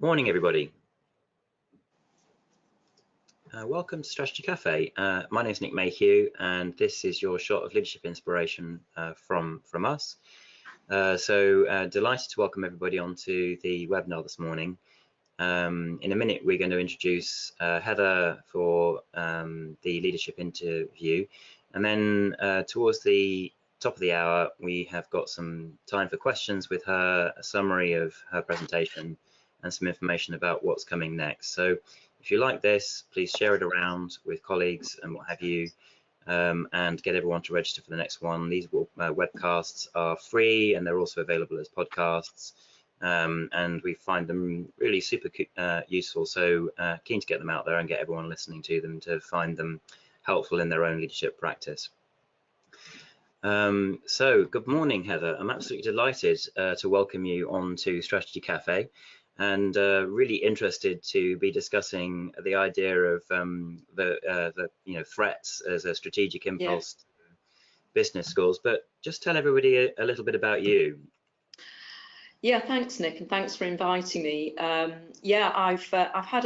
Morning, everybody. Welcome to Strategy Café. My name is Nick Mayhew, and this is your shot of leadership inspiration from us. Delighted to welcome everybody onto the webinar this morning. In a minute, we're going to introduce Heather for the leadership interview, and then towards the top of the hour, we have got some time for questions with her, a summary of her presentation, and some information about what's coming next. So if you like this, please share it around with colleagues and what have you, and get everyone to register for the next one. These webcasts are free, and they're also available as podcasts, and we find them really super useful. So keen to get them out there and get everyone listening to them to find them helpful in their own leadership practice. So good morning, Heather. I'm absolutely delighted to welcome you on to Strategy Café, and really interested to be discussing the idea of the threats as a strategic impulse to business schools. But just tell everybody a little bit about you. Yeah, thanks, Nick, and thanks for inviting me. Yeah, I've had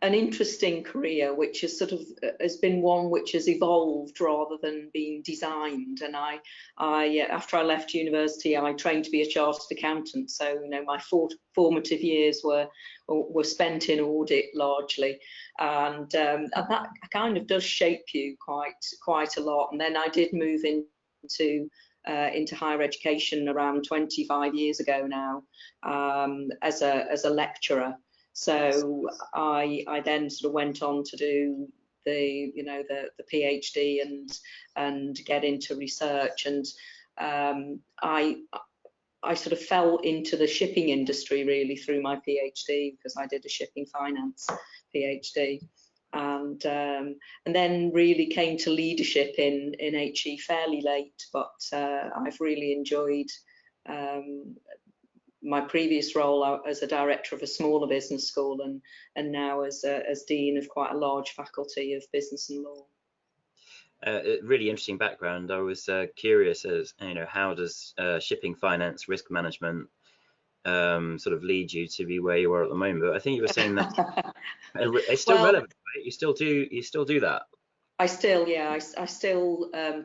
an interesting career, which has been one which has evolved rather than being designed. And after I left university, I trained to be a chartered accountant. So my formative years were spent in audit largely, and that kind of does shape you quite a lot. And then I did move into higher education around 25 years ago now, as a lecturer. So I then sort of went on to do the PhD and get into research, and I sort of fell into the shipping industry really through my PhD, because I did a shipping finance PhD. And then really came to leadership in HE fairly late, but I've really enjoyed my previous role as a director of a smaller business school, and now as dean of quite a large faculty of business and law. Really interesting background. I was curious as how does shipping finance risk management sort of lead you to be where you are at the moment? But I think you were saying that it's still relevant, right? You still do that. I still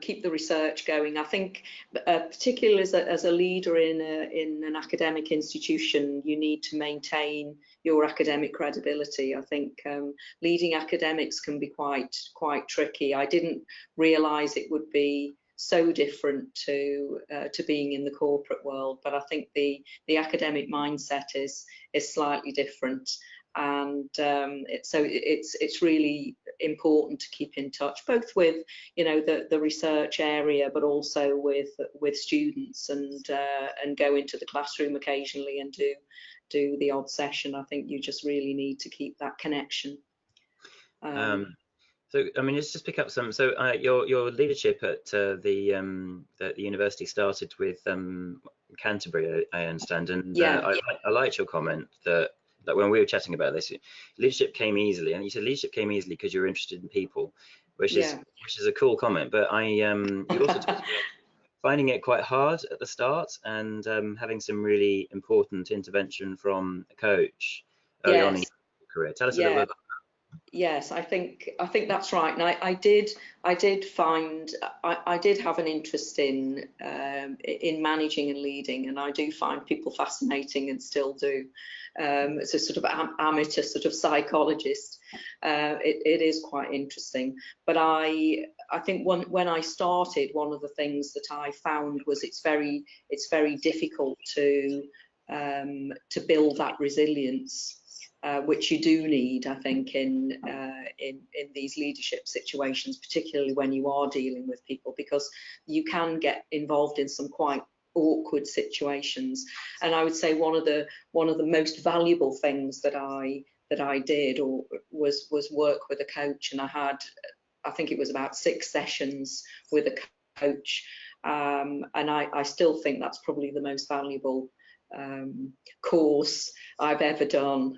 keep the research going. I think, particularly as a leader in an academic institution, you need to maintain your academic credibility. I think leading academics can be quite tricky. I didn't realise it would be so different to being in the corporate world, but I think the academic mindset is slightly different. And it's really important to keep in touch, both with the research area, but also with students, and go into the classroom occasionally and do the odd session. I think you just really need to keep that connection. So I mean, let's just pick up some. So your leadership at the university started with Canterbury, I understand, and I liked your comment that when we were chatting about this, leadership came easily, and you said leadership came easily because you were interested in people, which is a cool comment. But you also talked about finding it quite hard at the start, and having some really important intervention from a coach early on in your career. Tell us a little bit about that. Yes, I think that's right, and I did have an interest in managing and leading, and I do find people fascinating and still do. As a sort of amateur sort of psychologist, it is quite interesting. But I think when I started, one of the things that I found was it's very difficult to build that resilience. Which you do need, I think, in these leadership situations, particularly when you are dealing with people, because you can get involved in some quite awkward situations. And I would say one of the most valuable things that I did was work with a coach, and I think it was about 6 sessions with a coach, and I still think that's probably the most valuable course I've ever done.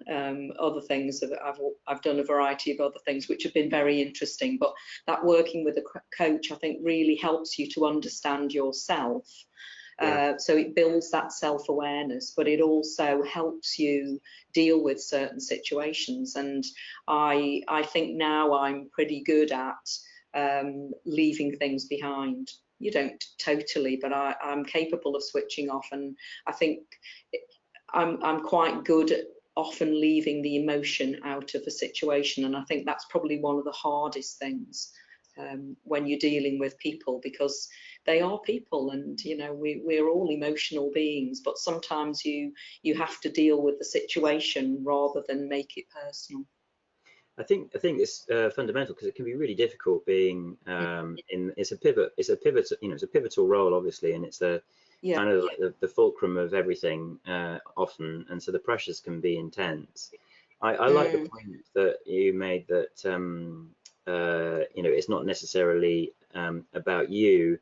Other things, I've done a variety of other things which have been very interesting, but that working with a coach, I think, really helps you to understand yourself So it builds that self-awareness, but it also helps you deal with certain situations. And I think now I'm pretty good at leaving things behind. You don't totally, but I'm capable of switching off, and I think I'm quite good at often leaving the emotion out of a situation, and I think that's probably one of the hardest things when you're dealing with people, because they are people, and you know, we're all emotional beings, but sometimes you have to deal with the situation rather than make it personal. I think it's fundamental, because it can be really difficult being it's a pivotal role, obviously, and it's the kind of like the fulcrum of everything often, and so the pressures can be intense. I like the point that you made that you know, it's not necessarily about you,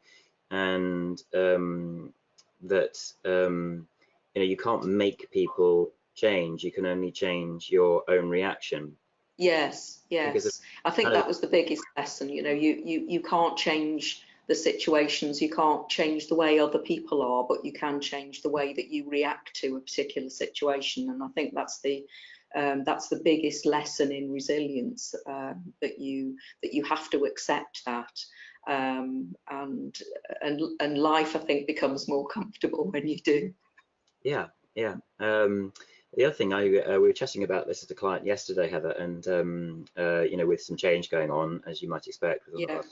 and that you know, you can't make people change, you can only change your own reaction. Yes, yes. I think that was the biggest lesson. You know, you can't change the situations, you can't change the way other people are, but you can change the way that you react to a particular situation. And I think that's the biggest lesson in resilience, that you have to accept that. And life, I think, becomes more comfortable when you do. Yeah, yeah. The other thing, we were chatting about this as a client yesterday, Heather, and you know, with some change going on, as you might expect, with a lot of,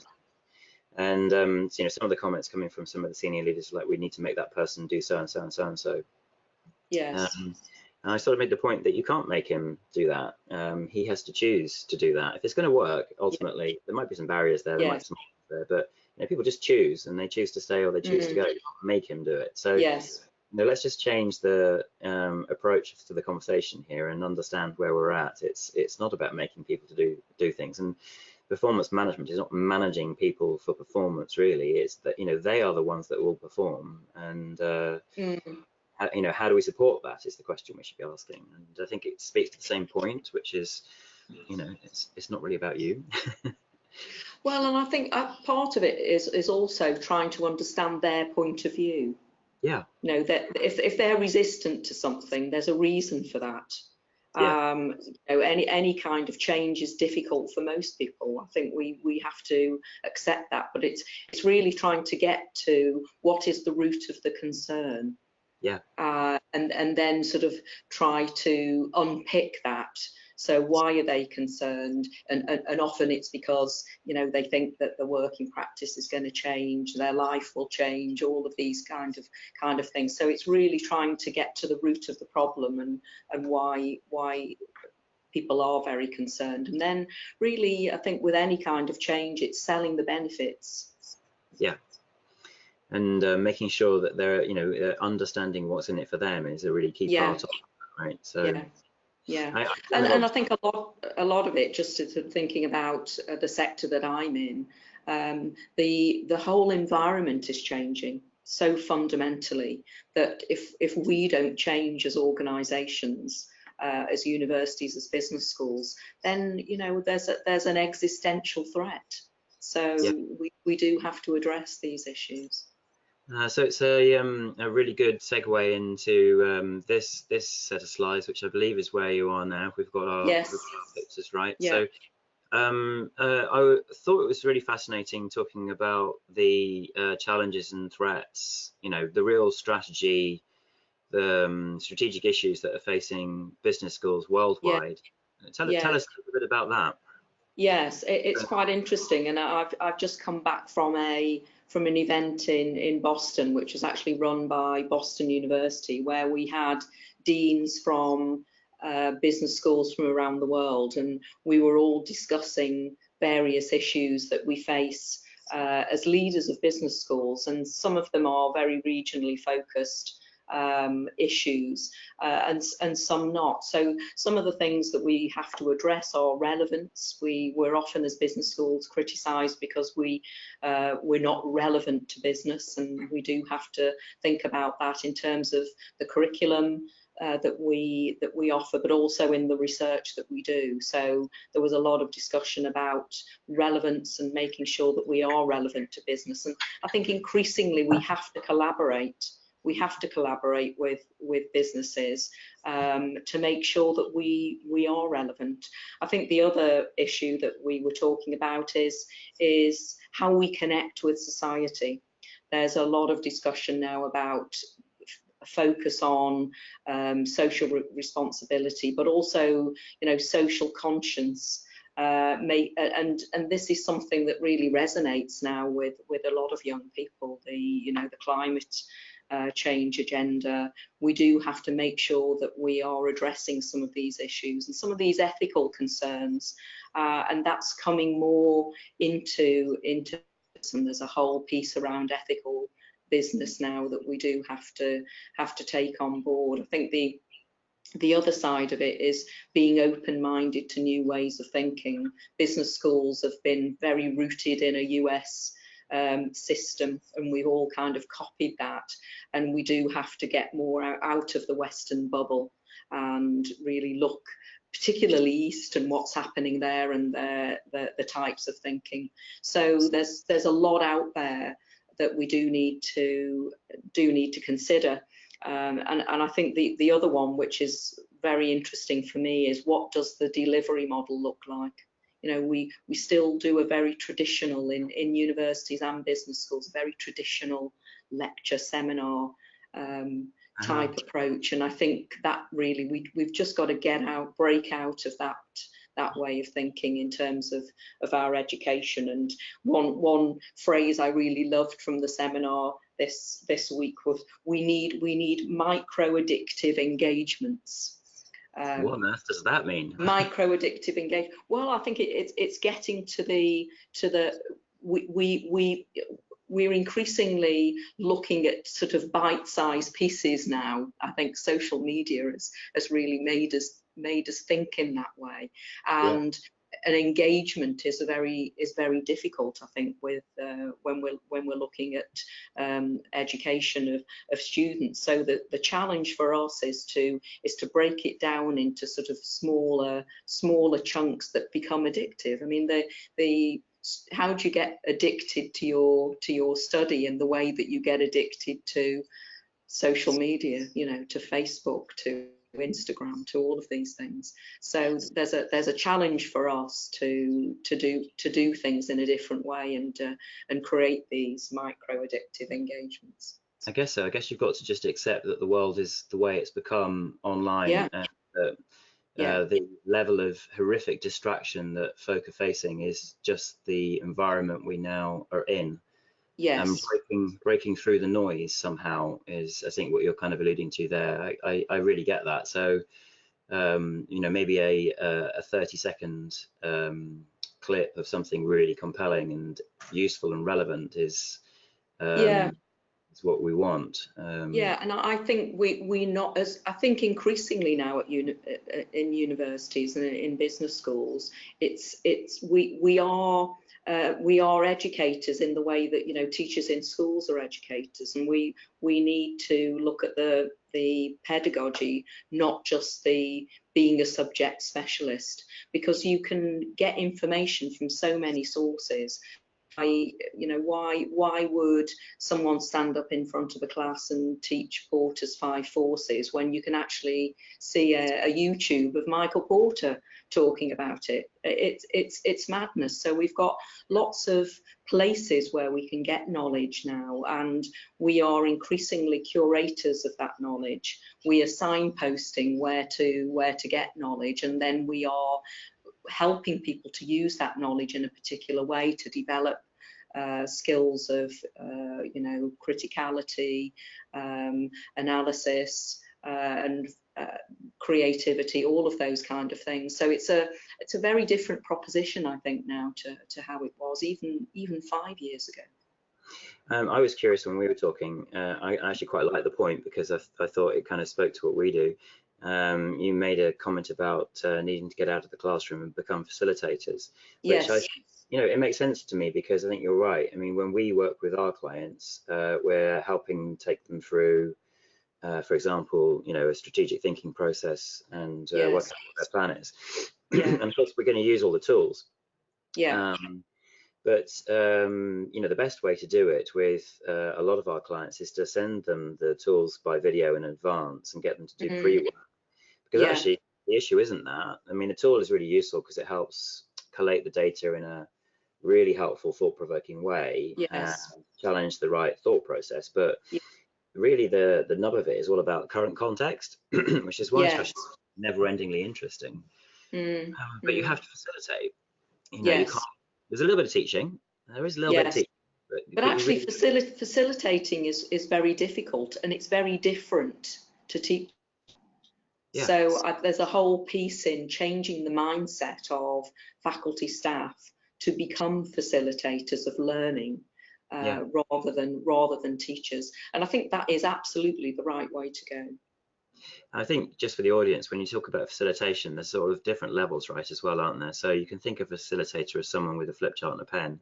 and you know, some of the comments coming from some of the senior leaders, like, we need to make that person do so and so and so and so. Yes. And I sort of made the point that you can't make him do that. He has to choose to do that. If it's going to work, ultimately, there might be some barriers there, there might be some there, but you know, people just choose, and they choose to stay or they choose to go. You can't make him do it. So you know, let's just change the approach to the conversation here and understand where we're at. It's not about making people to do things, and performance management is not managing people for performance, really. It's that, you know, they are the ones that will perform, and you know, how do we support that is the question we should be asking. And I think it speaks to the same point, which is, you know, it's not really about you. Well, and I think part of it is also trying to understand their point of view. Yeah. You know, that if they're resistant to something, there's a reason for that. You know, any kind of change is difficult for most people. I think we have to accept that, but it's really trying to get to what is the root of the concern. And then sort of try to unpick that. So why are they concerned? And often it's because, you know, they think that the working practice is going to change, their life will change, all of these kind of things. So it's really trying to get to the root of the problem and why people are very concerned. And then really, I think with any kind of change, it's selling the benefits. Yeah. And making sure that they're, you know, understanding what's in it for them is a really key part of it, right? So and I think a lot of it, just sort of thinking about the sector that I'm in, the whole environment is changing so fundamentally that if we don't change as organisations, as universities, as business schools, then, you know, there's an existential threat. So we do have to address these issues. So it's a really good segue into this set of slides, which I believe is where you are now. We've got our pictures right. So I thought it was really fascinating talking about the challenges and threats, you know, the real strategy, the strategic issues that are facing business schools worldwide. Tell us a little bit about that. Yes, it's quite interesting, and I've just come back from an event in Boston, which was actually run by Boston University, where we had deans from business schools from around the world, and we were all discussing various issues that we face as leaders of business schools, and some of them are very regionally focused issues, and some not. So some of the things that we have to address are relevance. We're often, as business schools, criticised because we're not relevant to business, and we do have to think about that in terms of the curriculum that we offer, but also in the research that we do. So there was a lot of discussion about relevance and making sure that we are relevant to business. And I think increasingly we have to collaborate have to collaborate with businesses to make sure that we are relevant. I think the other issue that we were talking about is how we connect with society. There's a lot of discussion now about focus on social responsibility, but also, social conscience. And this is something that really resonates now with a lot of young people. The climate change agenda. We do have to make sure that we are addressing some of these issues and some of these ethical concerns, and that's coming more into. And there's a whole piece around ethical business now that we do have to take on board. I think the other side of it is being open-minded to new ways of thinking. Business schools have been very rooted in a US system, and we've all kind of copied that, and we do have to get more out of the Western bubble and really look particularly East and what's happening there and the types of thinking. So there's a lot out there that we do need to consider. And I think the other one, which is very interesting for me, is what does the delivery model look like? We still do a very traditional, in universities and business schools, very traditional lecture seminar type approach. And I think that really we've just got to break out of that way of thinking in terms of our education. And one phrase I really loved from the seminar this week was, we need micro-addictive engagements. What on earth does that mean? Micro-addictive engagement. Well, I think it's getting to the we're increasingly looking at sort of bite-sized pieces now. I think social media has really made us think in that way, and an engagement is very difficult, I think, with when we're looking at education of students. So the challenge for us is to break it down into sort of smaller chunks that become addictive. I mean, how do you get addicted to your study in the way that you get addicted to social media, to Facebook, to Instagram, to all of these things? So there's a challenge for us to do things in a different way and create these micro addictive engagements. I guess so. I guess you've got to just accept that the world is the way it's become online. Yeah. And the level of horrific distraction that folk are facing is just the environment we now are in. Yes. Breaking through the noise somehow is, I think, what you're kind of alluding to there. I really get that. So, maybe a 30-second clip of something really compelling and useful and relevant is what we want. And I think we not as I think increasingly now in universities and in business schools, we are educators in the way that teachers in schools are educators, and we need to look at the pedagogy, not just the being a subject specialist, because you can get information from so many sources. Why would someone stand up in front of a class and teach Porter's 5 Forces when you can actually see a YouTube of Michael Porter talking about it? It's madness. So we've got lots of places where we can get knowledge now, and we are increasingly curators of that knowledge. We are signposting where to get knowledge, and then we are helping people to use that knowledge in a particular way to develop skills of criticality, analysis, and creativity, all of those kind of things. So it's a very different proposition, I think, now to how it was even 5 years ago. I was curious when we were talking. I actually quite like the point, because I thought it kind of spoke to what we do. You made a comment about needing to get out of the classroom and become facilitators, which Yes. It makes sense to me, because I think you're right. I mean, when we work with our clients, we're helping take them through, for example, a strategic thinking process and work out what their plan is. And of course, we're going to use all the tools. Yeah. But you know, the best way to do it with a lot of our clients is to send them the tools by video in advance and get them to do pre-work, because Yeah. actually the issue isn't that. I mean, the tool is really useful because it helps collate the data in a really helpful, thought-provoking way and Yes. challenge the right thought process. But Yeah. really, the nub of it is all about current context, which is why Yes. strategy is never-endingly interesting. But you have to facilitate. You know, you can't. Yes. There's a little bit of teaching. There is a little bit of Yes. teaching, But but you actually, really. facilitating is very difficult, and it's very different to teach. Yeah. So there's a whole piece in changing the mindset of faculty staff to become facilitators of learning Yeah. rather than teachers. And I think that is absolutely the right way to go. I think just for the audience, when you talk about facilitation, there's sort of different levels, right, as well, aren't there? So you can think of a facilitator as someone with a flip chart and a pen.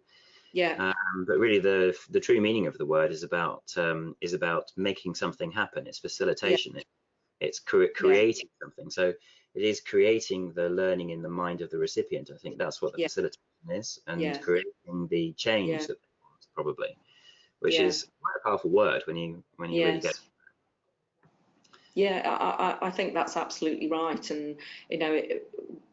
Yeah. But really, the true meaning of the word is about making something happen. It's facilitation. Yeah. It's creating something. So it is creating the learning in the mind of the recipient. I think that's what the Yeah. facilitation is, and Yeah. creating the change Yeah. that they want, probably, which Yeah. is quite a powerful word when you really get. Yeah, I think that's absolutely right, and you know,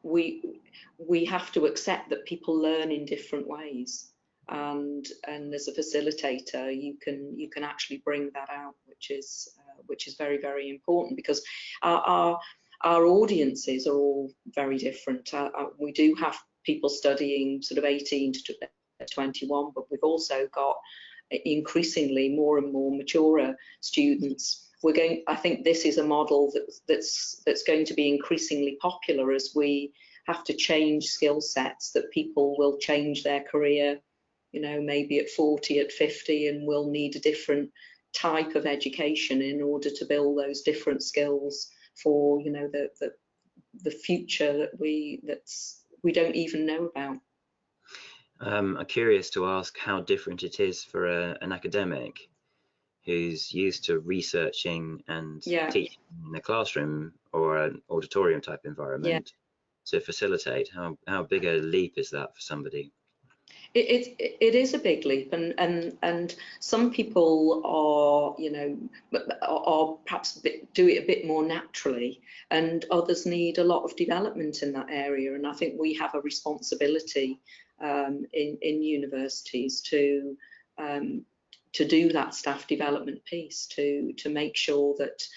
we have to accept that people learn in different ways, and as a facilitator, you can actually bring that out, which is very, very important, because our audiences are all very different. We do have people studying sort of 18 to 21, but we've also got increasingly more and more maturer students. I think this is a model that's going to be increasingly popular as we have to change skill sets, that people will change their career, you know, maybe at 40, at 50, and will need a different type of education in order to build those different skills for, you know, the future that we don't even know about. I'm curious to ask how different it is for an academic who's used to researching and teaching in a classroom or an auditorium type environment to facilitate. How big a leap is that for somebody? It is a big leap, and some people are, you know, are perhaps do it a bit more naturally, and others need a lot of development in that area. And I think we have a responsibility in universities to do that staff development piece, to make sure that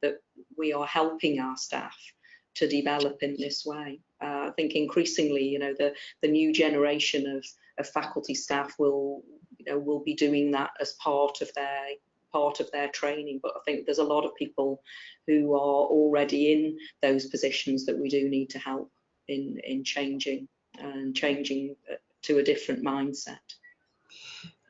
that we are helping our staff to develop in this way. I think increasingly, you know, the new generation of faculty staff will be doing that as part of their training. But I think there's a lot of people who are already in those positions that we do need to help in changing to a different mindset.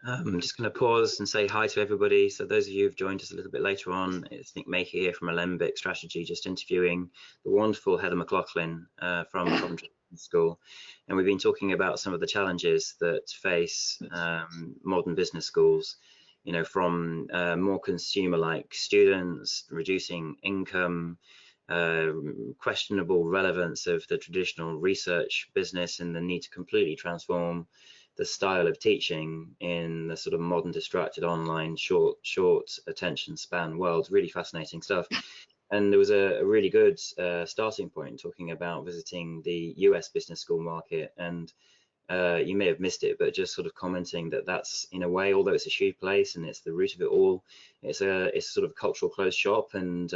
I'm just going to pause and say hi to everybody. So those of you who've joined us a little bit later on, it's Nick Maker here from Alembic Strategy, just interviewing the wonderful Heather McLaughlin from Coventry School. And we've been talking about some of the challenges that face modern business schools, you know, from more consumer-like students, reducing income, questionable relevance of the traditional research business, and the need to completely transform the style of teaching in the sort of modern, distracted, online, short attention span world. Really fascinating stuff. And there was a really good starting point talking about visiting the US business school market. And you may have missed it, but just sort of commenting that that's, in a way, although it's a huge place and it's the root of it all, it's sort of a cultural closed shop. And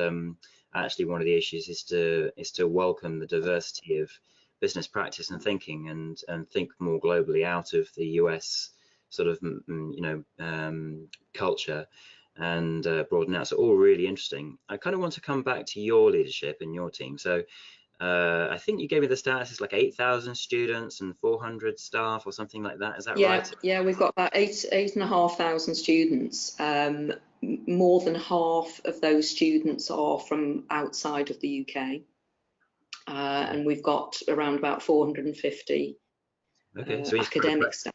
actually, one of the issues is to welcome the diversity of business practice and thinking, and think more globally out of the US sort of culture, and broaden out. So all really interesting. I kind of want to come back to your leadership and your team. So I think you gave me the stats, it's like 8,000 students and 400 staff or something like that. Is that right? Yeah, we've got about 8,500 students. More than half of those students are from outside of the UK. And we've got around about 450 academic staff.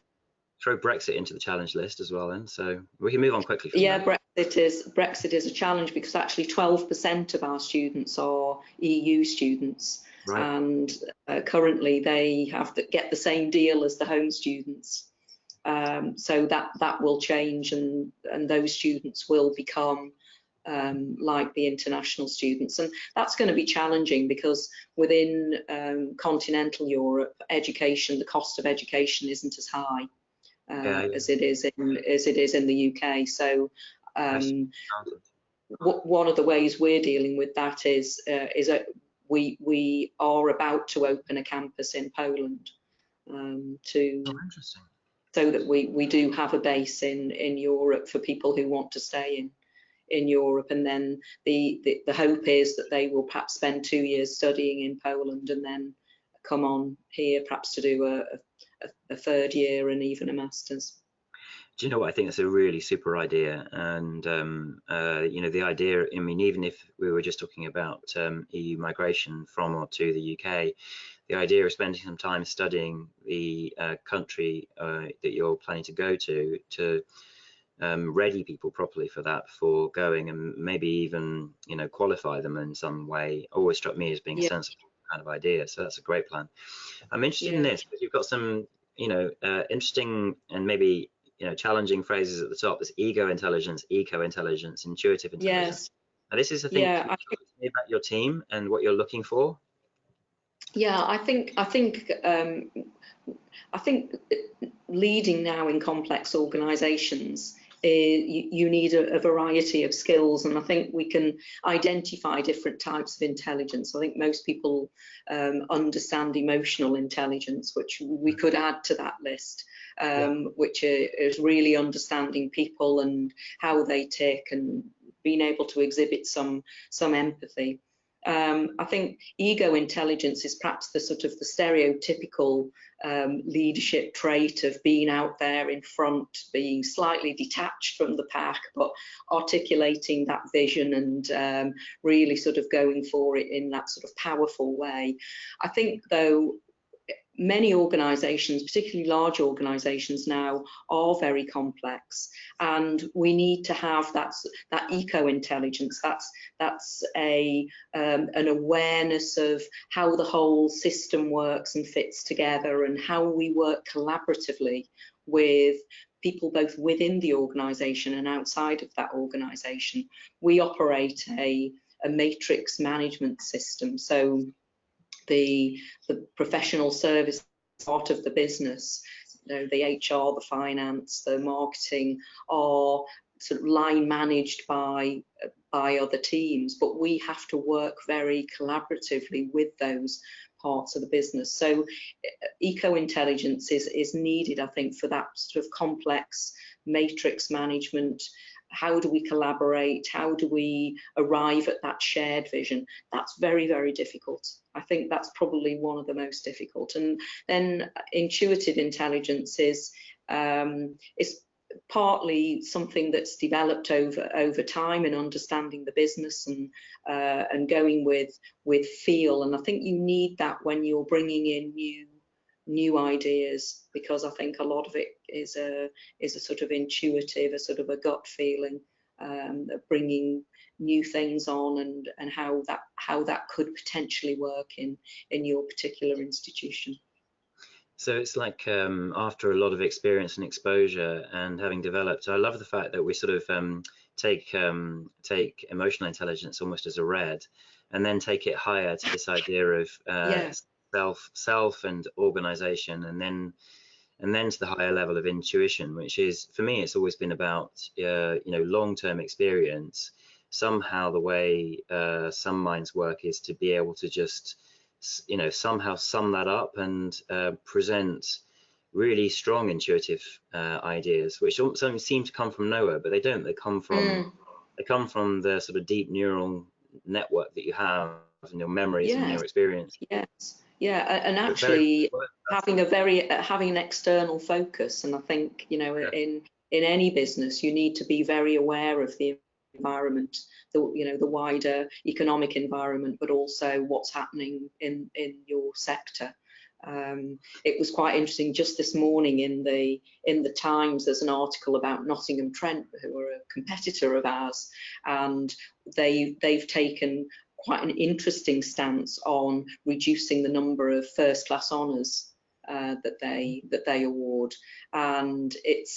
Throw Brexit into the challenge list as well, then, so we can move on quickly from that. Brexit is a challenge, because actually 12% of our students are EU students, Right. and currently they have to get the same deal as the home students. So that will change, and those students will become like the international students, and that's going to be challenging because within continental Europe, education, the cost of education isn't as high as it is in the UK. So one of the ways we're dealing with that is that we are about to open a campus in Poland so that we do have a base in Europe for people who want to stay in Europe, and then the hope is that they will perhaps spend 2 years studying in Poland and then come on here perhaps to do a third year and even a master's. Do you know what? I think that's a really super idea, and you know, the idea, I mean, even if we were just talking about EU migration from or to the UK, the idea of spending some time studying the country that you're planning to go to ready people properly for that before going, and maybe even, you know, qualify them in some way, always struck me as being a sensible kind of idea. So that's a great plan. I'm interested in this, because you've got some, you know, interesting and maybe, you know, challenging phrases at the top. There's ego intelligence, eco intelligence, intuitive intelligence. Now this is, I think, can you talk to me about your team and what you're looking for? Yeah, I think leading now in complex organisations, you need a variety of skills, and I think we can identify different types of intelligence. I think most people understand emotional intelligence, which we could add to that list, which is really understanding people and how they tick and being able to exhibit some empathy. I think ego intelligence is perhaps the sort of the stereotypical leadership trait of being out there in front, being slightly detached from the pack, but articulating that vision and really sort of going for it in that sort of powerful way. I think, though, many organisations, particularly large organisations now, are very complex, and we need to have that eco intelligence. That's an awareness of how the whole system works and fits together, and how we work collaboratively with people both within the organisation and outside of that organisation. We operate a matrix management system, so the professional service part of the business, you know, the HR, the finance, the marketing are sort of line managed by other teams, but we have to work very collaboratively with those parts of the business. So eco intelligence is needed, I think, for that sort of complex matrix management. How do we collaborate? How do we arrive at that shared vision? That's very, very difficult. I think that's probably one of the most difficult. And then intuitive intelligence is partly something that's developed over time in understanding the business and going with feel. And I think you need that when you're bringing in new ideas, because I think a lot of it is a sort of intuitive, a sort of a gut feeling of bringing new things on and how that could potentially work in your particular institution. So it's like after a lot of experience and exposure and having developed, I love the fact that we sort of take emotional intelligence almost as a red, and then take it higher to this idea of self and organization, and then to the higher level of intuition, which is, for me, it's always been about you know, long-term experience. Somehow the way some minds work is to be able to just, you know, somehow sum that up and present really strong intuitive ideas, which sometimes seem to come from nowhere, but they don't. They come from the sort of deep neural network that you have in your memories and your experience. Yeah, and actually having an external focus. And I think, you know, in any business, you need to be very aware of the environment, the wider economic environment, but also what's happening in your sector. It was quite interesting just this morning in the Times. There's an article about Nottingham Trent, who are a competitor of ours, and they've taken quite an interesting stance on reducing the number of first-class honours that they award, and it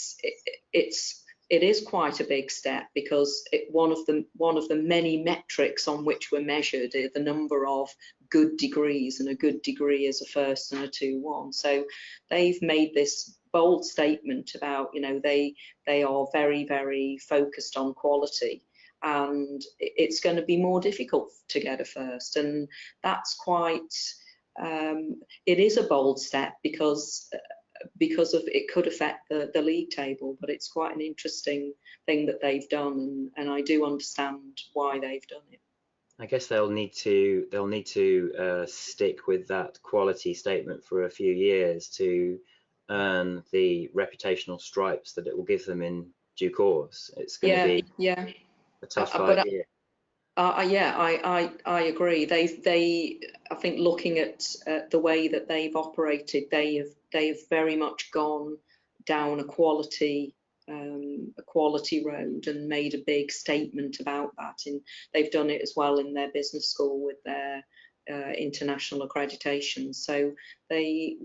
is quite a big step, because one of the many metrics on which we're measured is the number of good degrees, and a good degree is a first and a 2-1. So they've made this bold statement about, you know, they are very, very focused on quality, and it's going to be more difficult to get a first, and that's quite it is a bold step, because of it could affect the league table, but it's quite an interesting thing that they've done, and I do understand why they've done it. I guess they'll need to stick with that quality statement for a few years to earn the reputational stripes that it will give them in due course. It's going to be a tough 5 years. I agree. I think looking at the way that they've operated, they have very much gone down a quality road and made a big statement about that. And they've done it as well in their business school with their international accreditation. So they've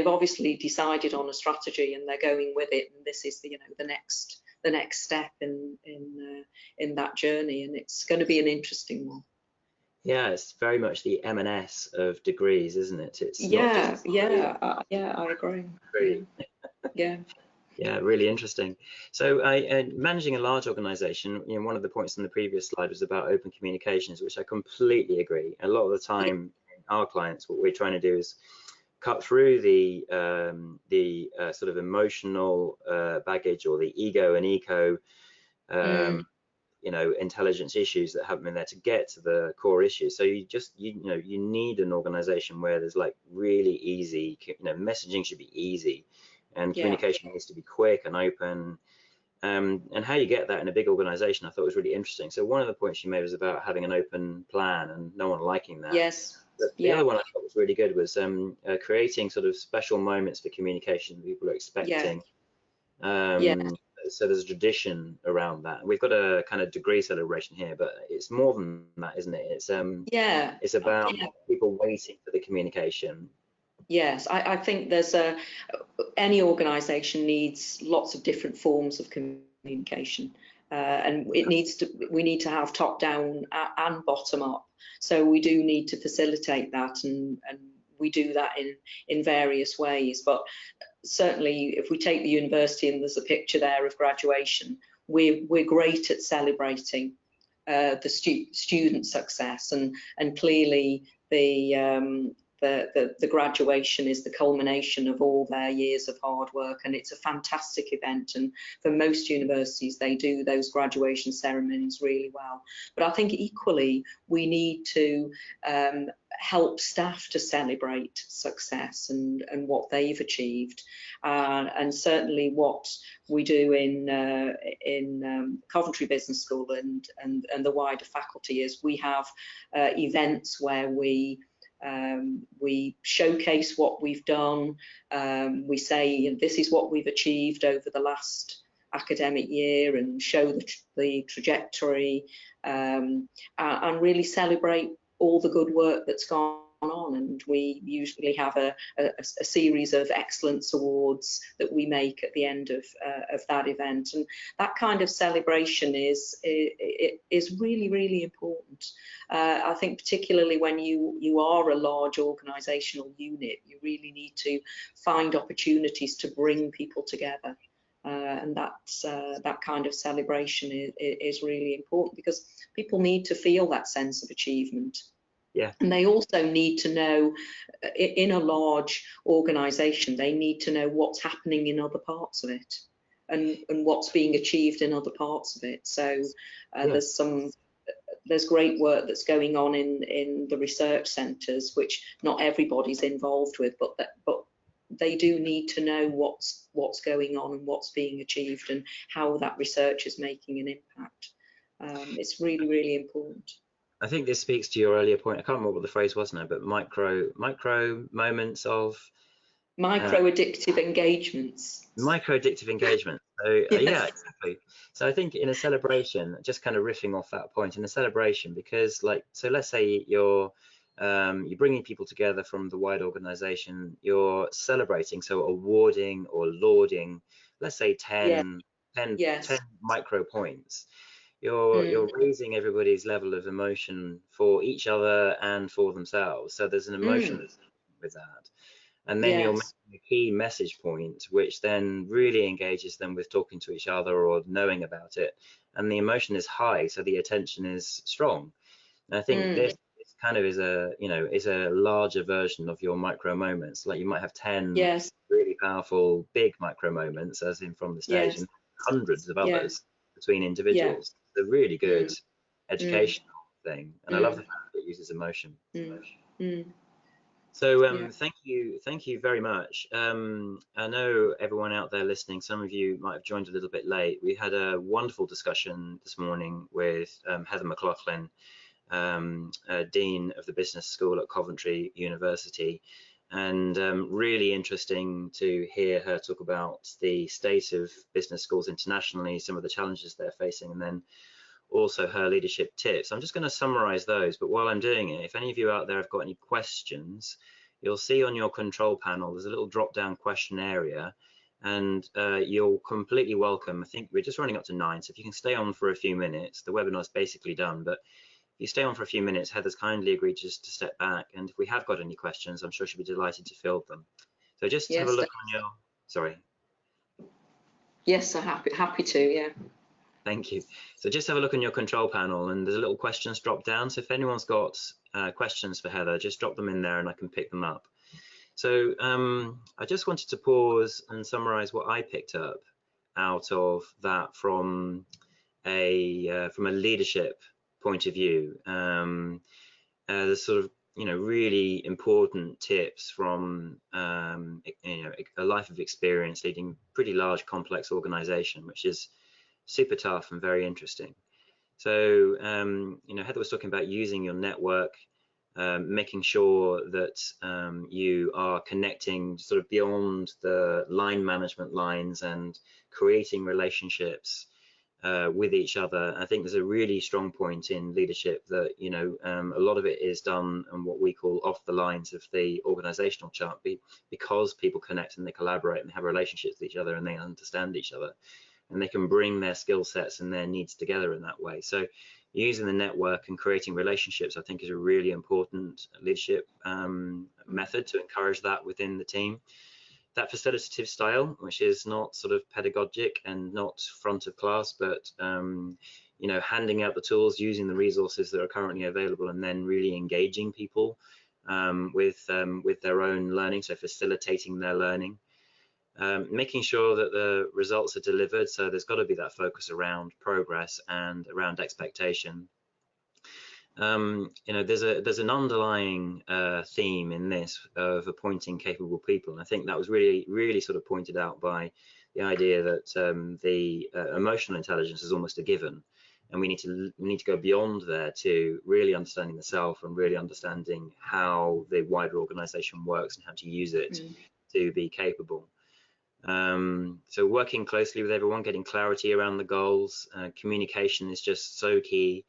obviously decided on a strategy, and they're going with it. And this is the next step in that journey, and it's going to be an interesting one. Yeah, it's very much the M&S of degrees, isn't it? It's I agree. Yeah, really interesting. So managing a large organization, you know, one of the points in the previous slide was about open communications, which I completely agree. A lot of the time, our clients, what we're trying to do is cut through the sort of emotional baggage, or the ego and eco you know, intelligence issues that haven't been there, to get to the core issues. So you need an organization where there's like really easy, you know, messaging should be easy, and communication needs to be quick and open. And how you get that in a big organization, I thought was really interesting. So one of the points you made was about having an open plan and no one liking that. Yes. But the other one I thought was really good was creating sort of special moments for communication that people are expecting. So there's a tradition around that. We've got a kind of degree celebration here, but it's more than that, isn't it? It's about people waiting for the communication. Yes, I think there's any organisation needs lots of different forms of communication, and we need to have top down and bottom up. So we do need to facilitate that, and we do that in various ways. But certainly, if we take the university, and there's a picture there of graduation, we're great at celebrating the student success, and clearly the graduation is the culmination of all their years of hard work, and it's a fantastic event. And for most universities, they do those graduation ceremonies really well. But I think equally we need to help staff to celebrate success and what they've achieved, and certainly what we do in Coventry Business School and the wider faculty is we have events where we showcase what we've done. We say this is what we've achieved over the last academic year, and show the trajectory, and really celebrate all the good work that's gone on. And we usually have a series of excellence awards that we make at the end of that event, and that kind of celebration is really, really important. I think particularly when you are a large organisational unit, you really need to find opportunities to bring people together, and that kind of celebration is really important, because people need to feel that sense of achievement. Yeah. And they also need to know, in a large organisation, they need to know what's happening in other parts of it, and what's being achieved in other parts of it. So there's great work that's going on in the research centres, which not everybody's involved with, but they do need to know what's going on and what's being achieved, and how that research is making an impact. It's really, really important. I think this speaks to your earlier point. I can't remember what the phrase was now, but micro moments of micro addictive engagements. Micro addictive engagement. So yeah, Yes. exactly. So I think in a celebration, just kind of riffing off that point, in a celebration, because like, so let's say you're bringing people together from the wide organization, you're celebrating, so awarding or lauding, let's say Yeah. 10 Yes. micro points. You're raising everybody's level of emotion for each other and for themselves. So there's an emotional Mm. with that. And then you're Yes. making a key message point, which then really engages them with talking to each other or knowing about it. And the emotion is high, so the attention is strong. And I think Mm. this kind of is a, is a larger version of your micro moments. Like you might have 10 Yes. really powerful big micro moments, as in from the stage, Yes. and hundreds of Yeah. others between Yeah. individuals. It's a really good Mm. Mm. educational thing. And I love the Mm. fact that it uses emotion. Mm. Mm. So Yeah. thank you very much. I know everyone out there listening, some of you might have joined a little bit late. We had a wonderful discussion this morning with Heather McLaughlin, Dean of the Business School at Coventry University, and really interesting to hear her talk about the state of business schools internationally, some of the challenges they're facing, and then also her leadership tips. I'm just going to summarize those, but while I'm doing it, if any of you out there have got any questions, you'll see on your control panel there's a little drop down question area, and you're completely welcome. I think we're just running up to 9, so if you can stay on for a few minutes, the webinar's basically done, but if you stay on for a few minutes, Heather's kindly agreed just to step back, and if we have got any questions, I'm sure she'll be delighted to field them. So just have a Yes. look on your, sorry. Yes. I'm happy to. Yeah. Thank you. So just have a look on your control panel, and there's a little questions drop down. So if anyone's got questions for Heather, just drop them in there and I can pick them up. So I just wanted to pause and summarize what I picked up out of that from a leadership point of view. There's sort of really important tips from a life of experience leading pretty large complex organization, which is super tough and very interesting. So, Heather was talking about using your network, making sure that you are connecting sort of beyond the line management lines and creating relationships with each other. I think there's a really strong point in leadership that, a lot of it is done on what we call off the lines of the organizational chart, because people connect and they collaborate and they have relationships with each other and they understand each other, and they can bring their skill sets and their needs together in that way. So using the network and creating relationships, I think, is a really important leadership method to encourage that within the team. That facilitative style, which is not sort of pedagogic and not front of class, but handing out the tools, using the resources that are currently available, and then really engaging people with their own learning, so facilitating their learning. Making sure that the results are delivered, so there's got to be that focus around progress and around expectation. There's an underlying theme in this of appointing capable people, and I think that was really sort of pointed out by the idea that the emotional intelligence is almost a given, and we need to go beyond there to really understanding the self and really understanding how the wider organization works and how to use it to be capable. So working closely with everyone, getting clarity around the goals, communication is just so key.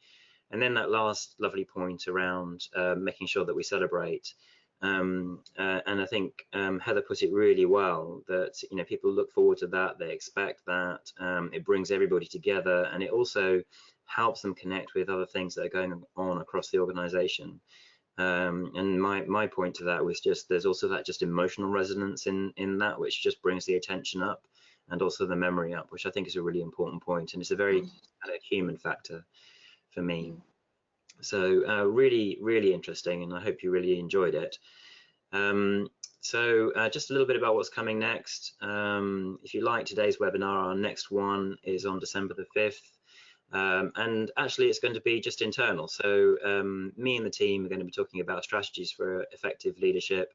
And then that last lovely point around making sure that we celebrate. And I think Heather put it really well, that people look forward to that, they expect that, it brings everybody together, and it also helps them connect with other things that are going on across the organization. And my point to that was just there's also that just emotional resonance in that, which just brings the attention up and also the memory up, which I think is a really important point, and it's a very kind of human factor for me. So really interesting, and I hope you really enjoyed it. So just a little bit about what's coming next. If you like today's webinar, our next one is on December the 5th. And actually it's going to be just internal. So me and the team are going to be talking about strategies for effective leadership,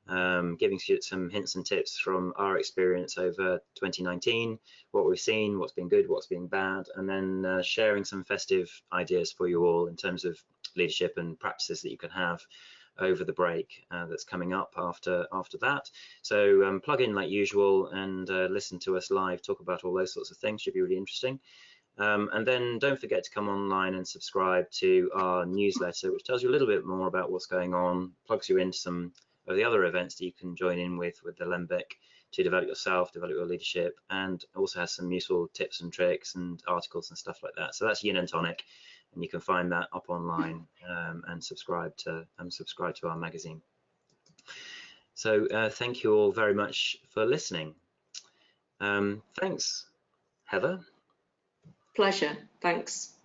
giving you some hints and tips from our experience over 2019, what we've seen, what's been good, what's been bad, and then sharing some festive ideas for you all in terms of leadership and practices that you can have over the break that's coming up after that. So plug in like usual and listen to us live, talk about all those sorts of things. Should be really interesting. And then don't forget to come online and subscribe to our newsletter, which tells you a little bit more about what's going on, plugs you into some of the other events that you can join in with the Lembic to develop yourself, develop your leadership, and also has some useful tips and tricks and articles and stuff like that. So that's Yin and Tonic, and you can find that up online and subscribe to our magazine. So thank you all very much for listening. Thanks, Heather. Pleasure. Thanks.